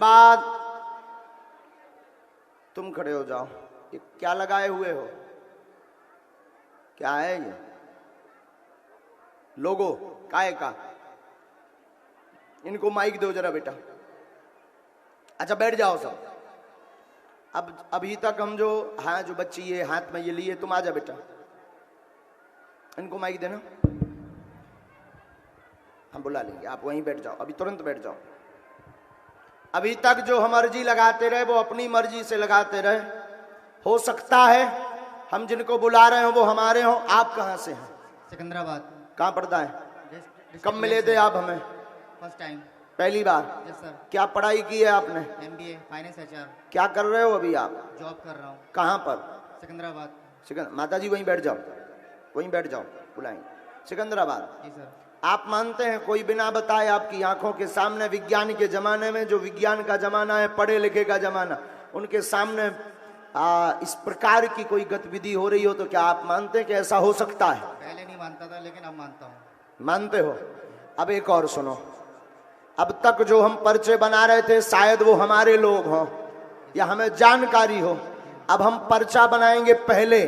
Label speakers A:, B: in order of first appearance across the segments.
A: बाद तुम खड़े हो जाओ। ये क्या लगाए हुए हो? क्या है ये? लोगो काय का? इनको माइक दो जरा बेटा। अच्छा बैठ जाओ सब। अब अभी तक हम जो जो बच्ची ये हाथ में ये लिए, तुम आ जा बेटा, इनको माइक देना। हम बुला लेंगे, आप वहीं बैठ जाओ, अभी तुरंत बैठ जाओ। अभी तक जो हम अर्जी लगाते रहे वो अपनी मर्जी से लगाते रहे। हो सकता है हम जिनको बुला रहे हो वो हमारे हो। आप कहाँ से हैं?
B: सिकंदराबाद।
A: कहाँ पड़ता है? कब मिले थे आप हमें?
B: First time.
A: पहली बार?
B: Yes sir.
A: क्या पढ़ाई की है आपने?
B: MBA finance HR।
A: क्या कर रहे हो अभी आप?
B: जॉब कर रहा हूँ।
A: कहाँ पर?
B: सिकंदराबाद।
A: माता जी वहीं बैठ जाओ, वहीं बैठ जाओ, बुलाएंगे। सिकंदराबाद।
B: जी सर।
A: आप मानते हैं कोई बिना बताए आपकी आंखों के सामने विज्ञान के जमाने में, जो विज्ञान का जमाना है, पढ़े लिखे का जमाना, उनके सामने इस प्रकार की कोई गतिविधि हो रही हो तो क्या आप मानते हैं कि ऐसा हो सकता है?
B: पहले नहीं मानता था लेकिन अब मानता हूँ।
A: मानते हो? अब एक और सुनो। अब तक जो हम पर्चे बना रहे थे शायद वो हमारे लोग हों या हमें जानकारी हो। अब हम पर्चा बनाएंगे, पहले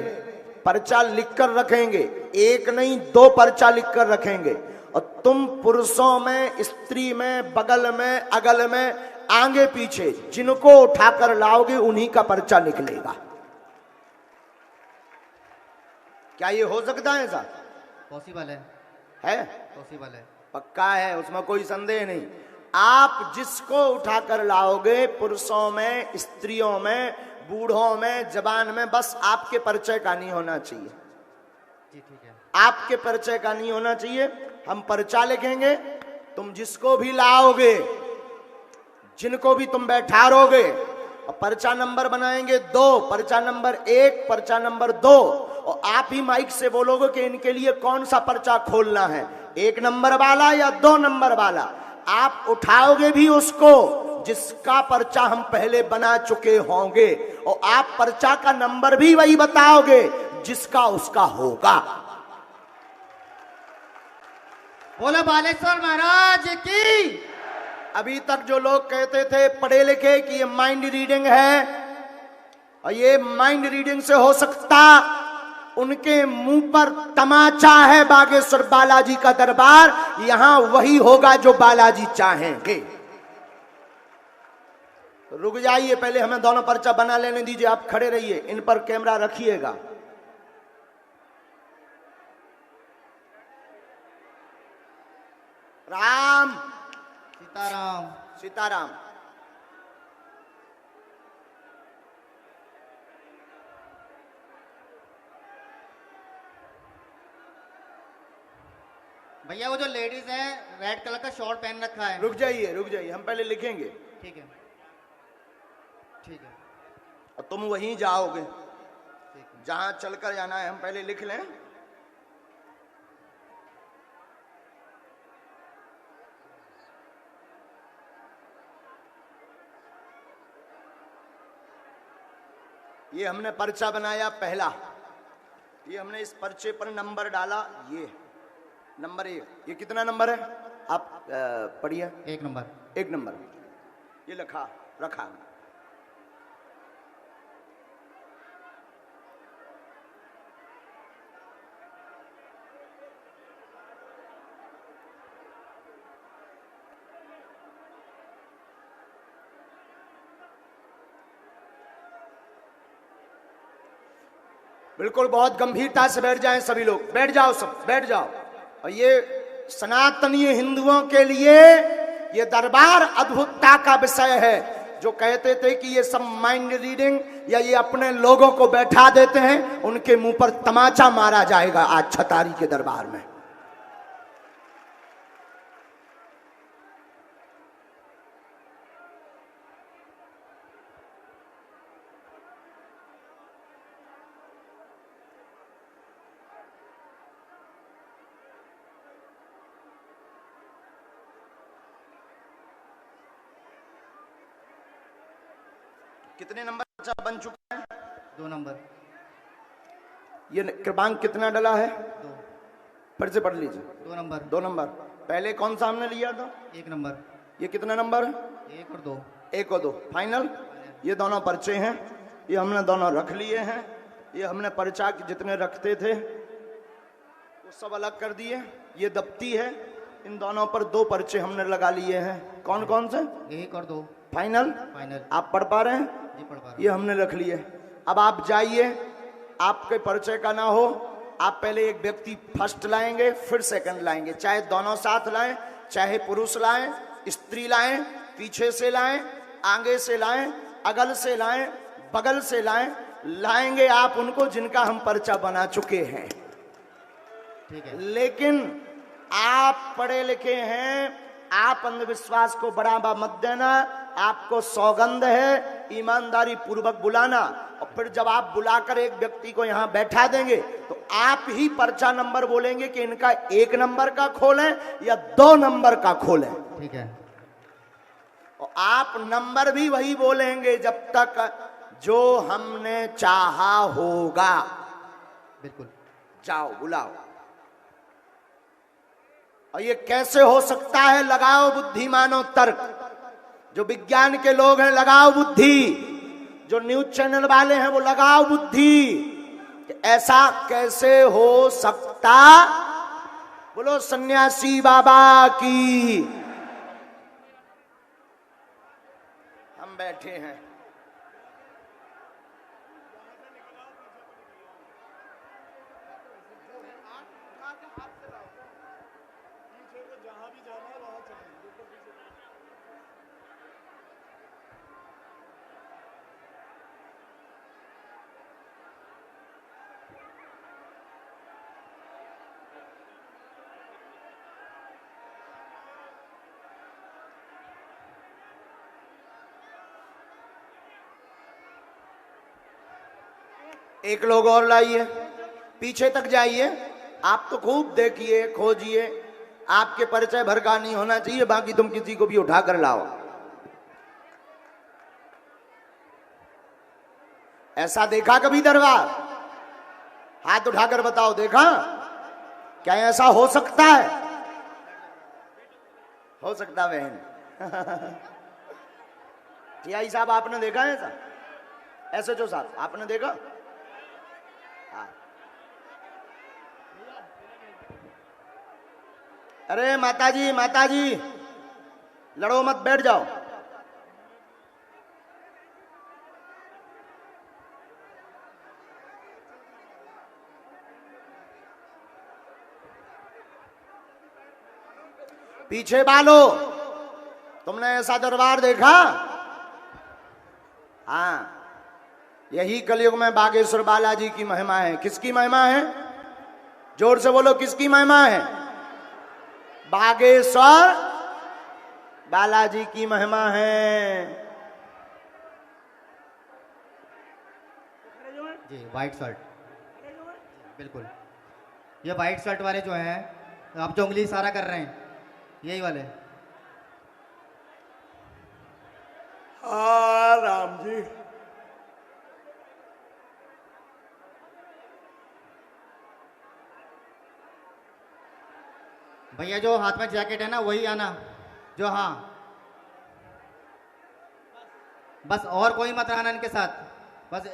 A: पर्चा लिखकर रखेंगे, एक नहीं 2 पर्चा लिखकर रखेंगे। और तुम पुरुषों में, स्त्री में, बगल में, अगल में, आगे पीछे जिनको उठाकर लाओगे उन्हीं का पर्चा निकलेगा। क्या ये हो सकता है? ऐसा
B: पॉसिबल
A: है?
B: पॉसिबल है,
A: पक्का है, उसमें कोई संदेह नहीं। आप जिसको उठाकर लाओगे, पुरुषों में, स्त्रियों में, बूढ़ों में, जवान में, बस आपके परिचय का नहीं होना चाहिए।
B: जी ठीक है।
A: आपके परिचय का नहीं होना चाहिए। हम पर्चा लिखेंगे, तुम जिसको भी लाओगे, जिनको भी तुम बैठारोगे, और पर्चा नंबर बनाएंगे 2, पर्चा नंबर 1, पर्चा नंबर 2, और आप ही माइक से बोलोगे कि इनके लिए कौन सा पर्चा खोलना है, 1 नंबर वाला या 2 नंबर वाला। आप उठाओगे भी उसको जिसका पर्चा हम पहले बना चुके होंगे, और आप पर्चा का नंबर भी वही बताओगे जिसका उसका होगा।
B: बोलो बालेश्वर महाराज की।
A: अभी तक जो लोग कहते थे पढ़े लिखे कि ये माइंड रीडिंग है, और ये माइंड रीडिंग से हो सकता, उनके मुंह पर तमाचा है। बागेश्वर बालाजी का दरबार, यहां वही होगा जो बालाजी चाहेंगे। रुक जाइए, पहले हमें दोनों पर्चा बना लेने दीजिए। आप खड़े रहिए, इन पर कैमरा रखिएगा। राम
B: सीताराम।
A: सीताराम।
B: भैया वो जो लेडीज है रेड कलर का शॉर्ट पहन रखा है।
A: रुक जाइए, रुक जाइए, हम पहले लिखेंगे।
B: ठीक है, ठीक है।
A: और तुम वहीं जाओगे
B: ठीक है।
A: जहां चलकर जाना है। हम पहले लिख लें। ये हमने पर्चा बनाया पहला, ये हमने इस पर्चे पर नंबर डाला। ये नंबर 1, ये कितना नंबर है आप पढ़िए?
B: 1 नंबर।
A: 1 नंबर ये रखा। बिल्कुल बहुत गंभीरता से बैठ जाएं सभी लोग। बैठ जाओ, सब बैठ जाओ। और ये सनातनीय हिंदुओं के लिए ये दरबार अद्भुतता का विषय है। जो कहते थे कि ये सब माइंड रीडिंग या ये अपने लोगों को बैठा देते हैं, उनके मुंह पर तमाचा मारा जाएगा आज छतारी के दरबार में। कितने नंबर बन चुका है?
B: 2 नंबर।
A: ये क्रमांक कितना डला है?
B: 2।
A: फिर से पढ़ लीजिए।
B: 2 नंबर।
A: 2 नंबर। पहले कौन सा हमने लिया था?
B: 1 नंबर।
A: ये कितना नंबर है?
B: 1 और 2।
A: एक और दो फाइनल। ये दोनों पर्चे हैं, ये हमने दोनों रख लिए हैं। ये हमने पर्चा जितने रखते थे वो सब अलग कर दिए। ये दफ्ती है, इन दोनों पर दो पर्चे हमने लगा लिए हैं। कौन कौन से?
B: एक और दो।
A: फाइनल।
B: फाइनल।
A: आप पढ़ पा रहे हैं?
B: जी पढ़ पा रहा
A: ये हमने रख लिए। अब आप जाइए, आपके पर्चे का ना हो, आप पहले एक व्यक्ति फर्स्ट लाएंगे, फिर सेकंड लाएंगे। चाहे दोनों साथ लाएं, चाहे पुरुष लाएं, स्त्री लाएं, पीछे से लाएं, आगे से लाएं, अगल से लाएं, बगल से लाएं। लाएंगे आप उनको जिनका हम पर्चा बना चुके हैं।
B: ठीक है।
A: लेकिन आप पढ़े लिखे हैं, आप अंधविश्वास को बढ़ावा मत देना। आपको सौगंध है ईमानदारी पूर्वक बुलाना, और फिर जब आप बुलाकर एक व्यक्ति को यहां बैठा देंगे तो आप ही पर्चा नंबर बोलेंगे कि इनका 1 नंबर का खोलें या 2 नंबर का खोलें।
B: ठीक है।
A: और आप नंबर भी वही बोलेंगे जब तक जो हमने चाहा होगा।
B: बिल्कुल।
A: जाओ बुलाओ। और ये कैसे हो सकता है? लगाओ बुद्धिमानो तर्क। जो विज्ञान के लोग हैं लगाओ बुद्धि, जो न्यूज चैनल वाले हैं वो लगाओ बुद्धि कि ऐसा कैसे हो सकता। बोलो सन्यासी बाबा की। हम बैठे हैं, एक लोग और लाइए, पीछे तक जाइए। आप तो खूब देखिए, खोजिए, आपके परिचय भर का नहीं होना चाहिए, बाकी तुम किसी को भी उठा कर लाओ। ऐसा देखा कभी दरबार? हाथ उठाकर बताओ, देखा? क्या ऐसा हो सकता है? हो सकता बहन। टीआई साहब आपने देखा है ऐसा? एसएचओ साहब आपने देखा? अरे माताजी माताजी, लड़ो मत, बैठ जाओ। पीछे बालो, तुमने ऐसा दरबार देखा? हाँ, यही कलयुग में बागेश्वर बालाजी की महिमा है। किसकी महिमा है? जोर से बोलो, किसकी महिमा है? बागेश्वर बालाजी की महिमा है।
B: जी व्हाइट शर्ट, बिल्कुल। ये व्हाइट शर्ट वाले जो हैं, आप जो उंगली इशारा कर रहे हैं, यही वाले।
A: हाँ राम जी।
B: भैया जो हाथ में जैकेट है ना, वही आना जो। हाँ बस, और कोई मत आना इनके साथ, बस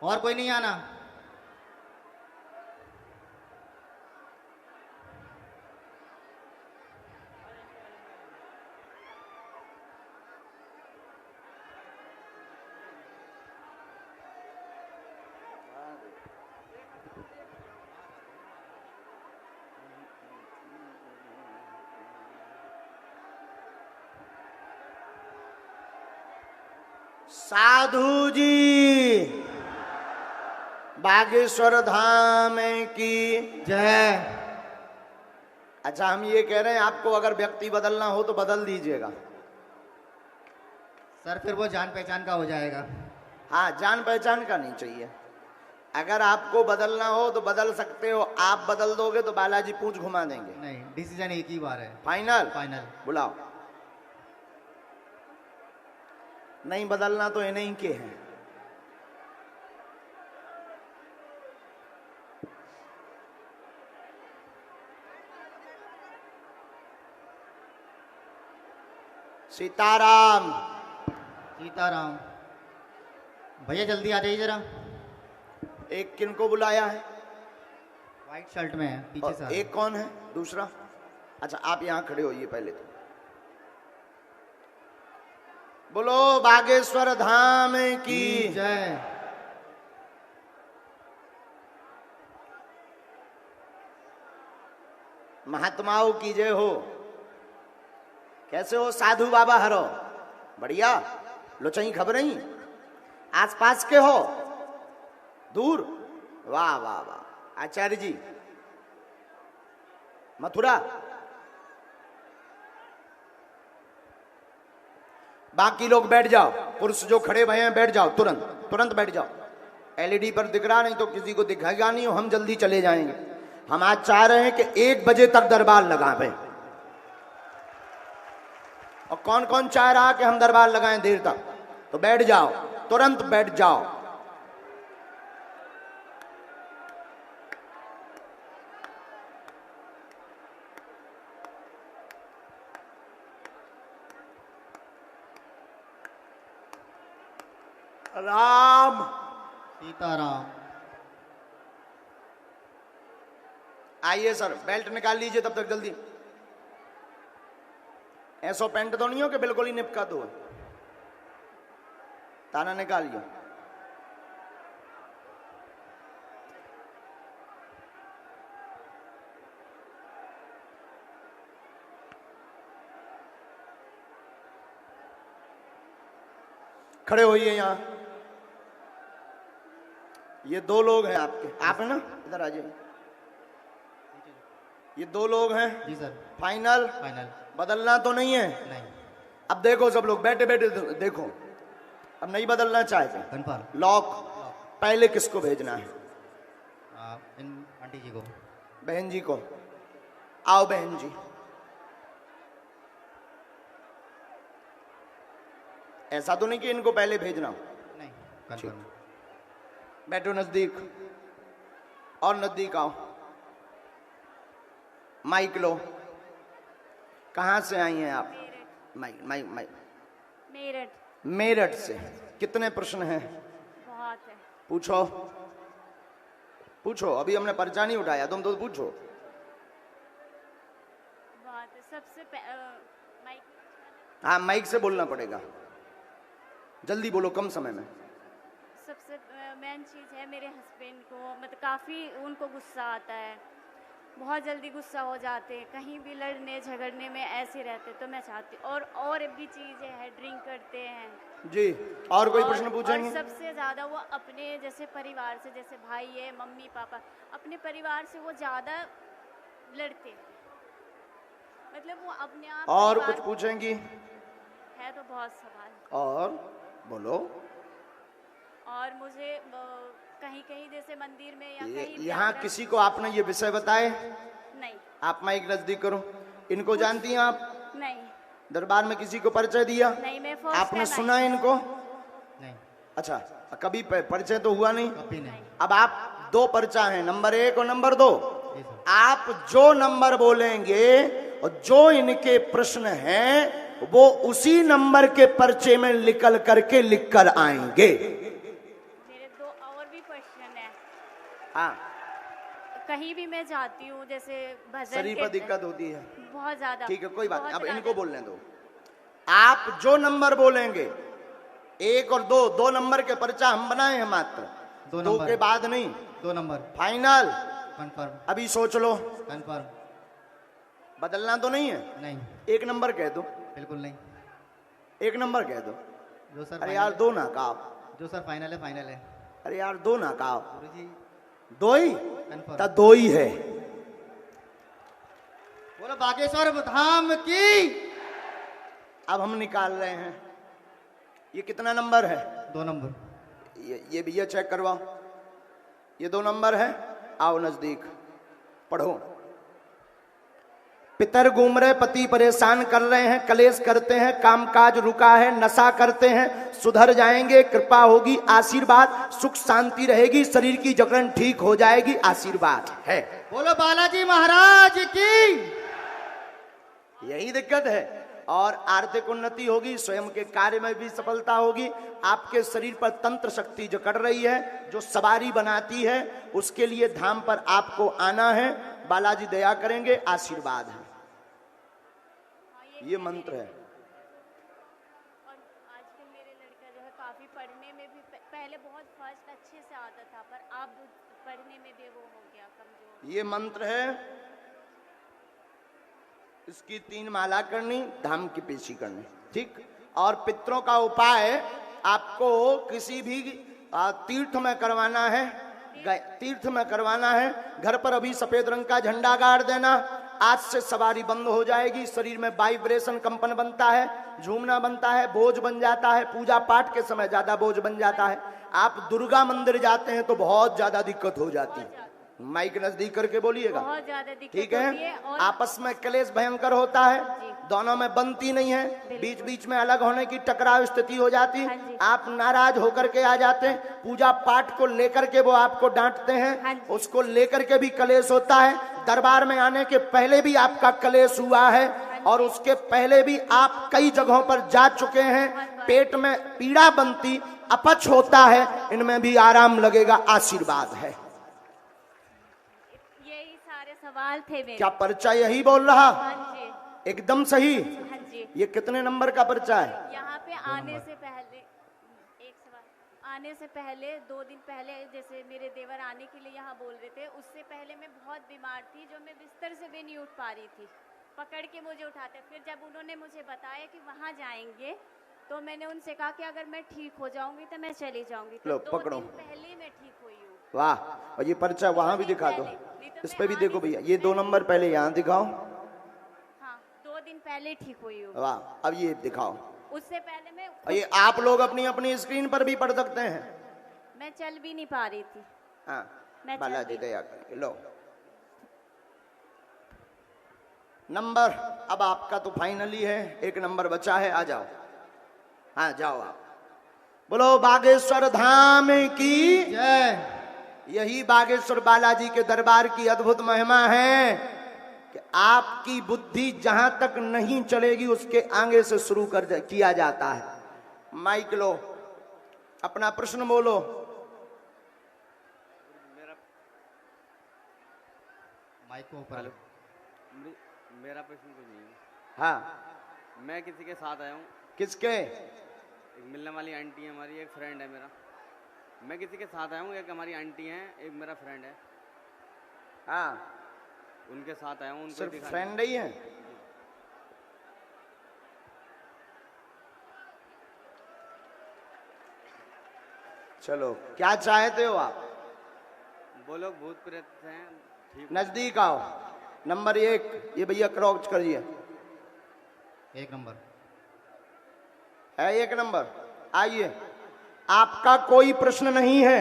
B: और कोई नहीं आना।
A: साधु जी, बागेश्वर धाम की
B: जय।
A: अच्छा, हम ये कह रहे हैं आपको अगर व्यक्ति बदलना हो तो बदल दीजिएगा।
B: सर फिर वो जान पहचान का हो जाएगा।
A: हाँ, जान पहचान का नहीं चाहिए। अगर आपको बदलना हो तो बदल सकते हो। आप बदल दोगे तो बालाजी पूंछ घुमा देंगे।
B: नहीं, डिसीजन एक ही बार है।
A: फाइनल?
B: फाइनल।
A: बुलाओ। नहीं बदलना तो इन्हीं के हैं। सीताराम।
B: सीताराम। भैया जल्दी आ जाइए जरा।
A: एक किनको बुलाया है?
B: व्हाइट शर्ट में है, पीछे
A: और
B: से आ
A: एक कौन है दूसरा? अच्छा, आप यहां खड़े होइए पहले तो। बोलो बागेश्वर धाम की
B: जय।
A: महात्माओं की जय हो। कैसे हो साधु बाबा हरो? बढ़िया। लोचई खबरई? आसपास के हो? दूर? वाह वाह वाह। आचार्य जी मथुरा? बाकी लोग बैठ जाओ, पुरुष जो खड़े भये हैं बैठ जाओ, तुरंत तुरंत बैठ जाओ। एलईडी पर दिख रहा नहीं तो किसी को दिखाएगा नहीं, हम जल्दी चले जाएंगे। हम आज चाह रहे हैं कि 1 बजे तक दरबार लगावे। और कौन कौन चाह रहा कि हम दरबार लगाएं देर तक? तो बैठ जाओ, तुरंत बैठ जाओ। राम
B: सीताराम।
A: आइए सर, बेल्ट निकाल लीजिए तब तक जल्दी। ऐसो पेंट तो नहीं हो कि बिल्कुल ही निपका दो। ताना निकालिए। खड़े होइए यहां। ये 2 लोग हैं आपके, आप है ना? इधर आ जाइए। ये 2 लोग हैं।
B: जी सर।
A: फाइनल?
B: फाइनल।
A: बदलना तो नहीं है?
B: नहीं।
A: अब देखो सब लोग बैठे बैठे देखो, अब नहीं बदलना चाहते।
B: कन्फर्म।
A: लॉक पहले किसको भेजना है?
B: इन आंटी जी को।
A: बहन जी को। आओ बहन जी। ऐसा तो नहीं कि इनको पहले भेजना हो।
B: नहीं, कन्फर्म।
A: बैठो नजदीक, और नजदीक आओ। माइक लो। कहां से आई हैं आप? Mic mic mic.
C: Meerut.
A: Meerut से। कितने प्रश्न हैं?
C: बहुत है।
A: पूछो पूछो, अभी हमने पर्चा नहीं उठाया, तुम तो पूछो।
C: बहुत है। सबसे माइक।
A: हाँ, माइक से बोलना पड़ेगा, जल्दी बोलो, कम समय में।
C: सबसे मेन चीज़ है मेरे हस्बैंड को, मतलब काफ़ी उनको गुस्सा आता है, बहुत जल्दी गुस्सा हो जाते हैं, कहीं भी लड़ने झगड़ने में ऐसे रहते। तो मैं चाहती हूँ, और भी चीज़ें हैं, ड्रिंक करते हैं
A: जी। और कोई प्रश्न पूछेंगे?
C: और सबसे ज़्यादा वो अपने जैसे परिवार से, जैसे भाई है, मम्मी पापा, अपने परिवार से वो ज़्यादा लड़ते हैं, मतलब वो अपने आप।
A: और कुछ पूछेंगी?
C: है तो बहुत सवाल।
A: और बोलो।
C: और मुझे कहीं कहीं जैसे मंदिर में या कहीं भी
A: यहाँ
C: अगर-
A: किसी को आपने ये विषय बताए?
C: नहीं।
A: आप माइक नजदीक करो। इनको जानती हैं आप?
C: नहीं।
A: दरबार में किसी को परिचय दिया?
C: नहीं, मैं फर्स्ट
A: आपने
C: टाइम
A: सुना इनको?
B: नहीं,
A: अच्छा, कभी परिचय तो हुआ नहीं?
B: कभी नहीं।
A: अब आप 2 पर्चा हैं, नंबर 1 और नंबर 2।
B: जी सर।
A: आप जो नंबर बोलेंगे और जो इनके प्रश्न हैं वो उसी नंबर के पर्चे में निकल करके लिख कर आएंगे।
C: मेरे 2 और भी क्वेश्चन है।
A: हाँ,
C: कहीं भी मैं जाती हूँ, जैसे भजन
A: शरीर पर दिक्कत होती है।
C: बहुत ज्यादा।
A: ठीक है, कोई बात नहीं,
C: बहुत
A: अब
C: ज्यादा।
A: इनको बोलने दो। आप जो नंबर बोलेंगे, 1 और 2, 2 नंबर के पर्चा हम बनाए हैं मात्र,
B: 2
A: 2
B: नंबर।
A: के बाद नहीं।
B: 2 नंबर।
A: फाइनल?
B: कन्फर्म।
A: अभी सोच लो।
B: कन्फर्म।
A: बदलना तो नहीं है?
B: नहीं,
A: 1 नंबर कह दो।
B: बिल्कुल नहीं।
A: 1 नंबर कह दो।
B: जो सर
A: अरे
B: फाइनल
A: यार
B: है-
A: 2 ना कहो।
B: जो सर फाइनल है, फाइनल है।
A: अरे यार 2 ना कहो।
B: गुरुजी
A: 2 ही?
B: कन्फर्म।
A: तो 2 ही है।
B: बोलो बागेश्वर धाम की।
A: अब हम निकाल रहे हैं। ये कितना नंबर है?
B: 2 नंबर।
A: ये भी ये चेक करवाओ। ये 2 नंबर है। आओ नजदीक, पढ़ो। पितर घूम रहे, पति परेशान कर रहे हैं, कलेश करते हैं, कामकाज रुका है, नशा करते हैं, सुधर जाएंगे, कृपा होगी, आशीर्वाद, सुख शांति रहेगी, शरीर की जकड़न ठीक हो जाएगी, आशीर्वाद है।
B: बोलो बालाजी महाराज की।
A: यही दिक्कत है। और आर्थिक उन्नति होगी, स्वयं के कार्य में भी सफलता होगी। आपके शरीर पर तंत्र शक्ति जो कर रही है, जो सवारी बनाती है, उसके लिए धाम पर आपको आना है। बालाजी दया करेंगे, आशीर्वाद है। ये मंत्र है।
C: और आजकल मेरे लड़का जो है काफ़ी पढ़ने में भी पहले बहुत फर्स्ट अच्छे से आता था, पर अब पढ़ने में भी वो हो गया कमजोर।
A: ये मंत्र है, इसकी 3 माला करनी, धाम की पेशी करनी, ठीक। और पितरों का उपाय आपको किसी भी तीर्थ में करवाना है, तीर्थ में करवाना है। घर पर अभी सफेद रंग का झंडा गाड़ देना। आज से सवारी बंद हो जाएगी, शरीर में वाइब्रेशन कंपन बनता है, झूमना बनता है, बोझ बन जाता है, पूजा पाठ के समय ज्यादा बोझ बन जाता है। आप दुर्गा मंदिर जाते हैं तो बहुत ज्यादा दिक्कत हो जाती है। माइक नजदीक करके बोलिएगा,
C: बहुत ज्यादा दिक्कत
A: ठीक
C: होती
A: है।
C: और
A: आपस में क्लेश भयंकर होता है, दोनों में बनती नहीं है, बीच बीच में अलग होने की टकराव स्थिति हो जाती।
C: हाँ जी।
A: आप नाराज होकर के आ जाते हैं, पूजा पाठ को लेकर के वो आपको डांटते
C: हाँ
A: हैं,
C: जी।
A: उसको लेकर के भी क्लेश होता है। दरबार में आने के पहले भी आपका क्लेश हुआ है, और उसके पहले भी आप कई जगहों पर जा चुके हैं। पेट में पीड़ा बनती, अपच होता है, इनमें भी आराम लगेगा, आशीर्वाद है।
C: यही सारे सवाल थे मेरे।
A: क्या पर्चा यही बोल रहा?
C: हाँ जी,
A: एकदम सही।
C: हाँ जी।
A: ये कितने नंबर का पर्चा है?
C: यहाँ पे आने से पहले एक सवाल, आने से पहले 2 दिन पहले जैसे मेरे देवर आने के लिए यहाँ बोल रहे थे, उससे पहले मैं बहुत बीमार थी, जो मैं बिस्तर से भी नहीं उठ पा रही थी, पकड़ के मुझे उठाते। फिर जब उन्होंने मुझे बताया कि वहाँ जाएंगे, तो मैंने उनसे कहा कि अगर मैं ठीक हो जाऊंगी तो मैं चली जाऊंगी।
A: लो,
C: तो 2
A: पकड़ो।
C: दिन पहले मैं ठीक हुई हूँ।
A: वाह। और ये पर्चा वहां भी दिखा दो, इस पे भी देखो भैया, ये 2 नंबर पहले यहाँ दिखाओ।
C: हाँ, 2 दिन पहले ठीक हुई हूँ।
A: वाह, अब ये दिखाओ।
C: उससे पहले मैं
A: और ये आप लोग अपनी अपनी स्क्रीन पर भी पढ़ सकते हैं।
C: मैं चल भी नहीं पा रही थी।
A: हाँ,
C: मैं
A: बालाजी
C: चल रही-
A: दया करके लो नंबर। अब आपका तो फाइनली है, 1 नंबर बचा है, आ जाओ। हाँ, जाओ आप। बोलो बागेश्वर धाम की
B: जय।
A: यही बागेश्वर बालाजी के दरबार की अद्भुत महिमा है कि आपकी बुद्धि जहां तक नहीं चलेगी, उसके आगे से शुरू किया जाता है। माइक लो, अपना प्रश्न बोलो।
B: माइक को ऊपर लो।
D: मेरा प्रश्न कुछ नहीं है।
A: हाँ,
D: मैं किसी के साथ आया हूँ,
A: किसके?
D: एक मिलने वाली आंटी है हमारी, एक फ्रेंड है मेरा। मैं किसी के साथ आया हूँ, एक हमारी आंटी है, एक मेरा फ्रेंड है।
A: हाँ,
D: उनके साथ आया हूँ, उनको
A: सिर्फ
D: दिखाने।
A: फ्रेंड ही है? चलो, क्या चाहते हो आप?
D: वो लोग भूत प्रेत हैं, ठीक।
A: नजदीक आओ। नंबर 1, ये भैया क्रॉच करिए।
B: 1 नंबर।
A: है 1 नंबर। आइए, आपका कोई प्रश्न नहीं है,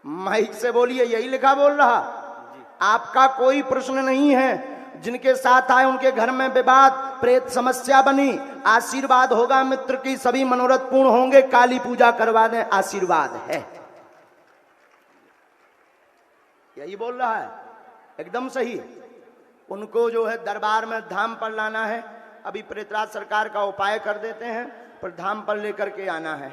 A: माइक से बोलिए, यही लिखा बोल रहा। आपका कोई प्रश्न नहीं है। जिनके साथ आए उनके घर में विवाद, प्रेत समस्या बनी, आशीर्वाद होगा मित्र की, सभी मनोरथ पूर्ण होंगे। काली पूजा करवा दें, आशीर्वाद है। यही बोल रहा है, एकदम सही। उनको जो है दरबार में धाम पर लाना है। अभी प्रेतराज सरकार का उपाय कर देते हैं, पर धाम पर लेकर के आना है।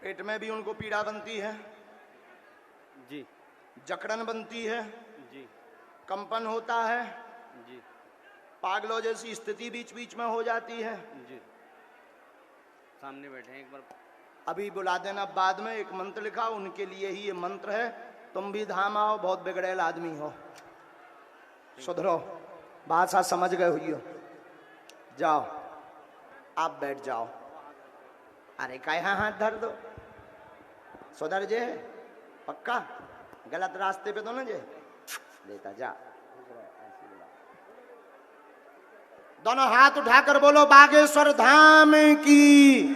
A: पेट में भी उनको पीड़ा बनती है,
D: जी
A: जकड़न बनती है,
D: जी
A: कंपन होता है,
D: जी
A: पागलों जैसी स्थिति बीच बीच में हो जाती है।
D: जी। सामने बैठे हैं, एक बार
A: अभी बुला देना बाद में। एक मंत्र लिखा, उनके लिए ही ये मंत्र है। तुम भी धाम आओ, बहुत बिगड़ेल आदमी हो, सुधरो, भाषा समझ गए हुई हो। जाओ, आप बैठ जाओ। अरे का यहाँ हाथ धर दो, सुधर जे, पक्का गलत रास्ते पे तो ना जे लेता जा। दोनों हाथ उठाकर बोलो बागेश्वर धाम की।